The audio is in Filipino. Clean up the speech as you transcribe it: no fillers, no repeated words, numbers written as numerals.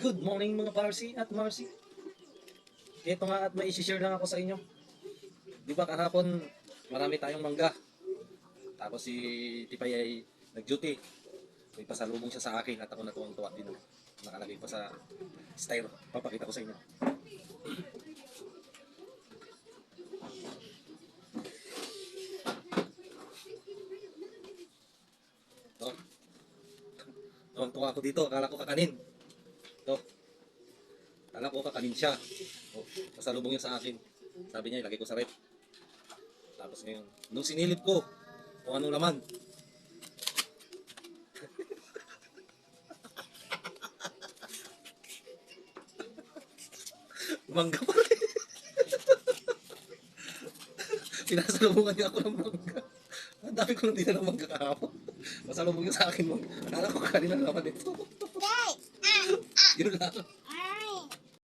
Good morning mga Parsi at Marcy. Ito nga at may isi-share lang ako sa inyo. Di ba kahapon marami tayong mangga. Tapos si Tipay ay nag-duty. May pasalubong siya sa akin at ako natuwang-tuwa din. Nakalagay pa sa styro. Papakita ko sa inyo. Ito. Tuwang-tuwa ako dito. Akala ko kakanin. Ito. Akala ko kakanin siya. Oh, pasalubong niya sa akin. Sabi niya, ilagay ko sa rep. Tapos ngayon, nung sinilip ko, kung anong laman. Mangga pa rin. Pinasalubungan niya ako ng mangga. Ang dami ko nang dila ng mangga kahapon. Pasalubong niya sa akin mangga. Akala ko kakanin ang laman ito. Yun lang.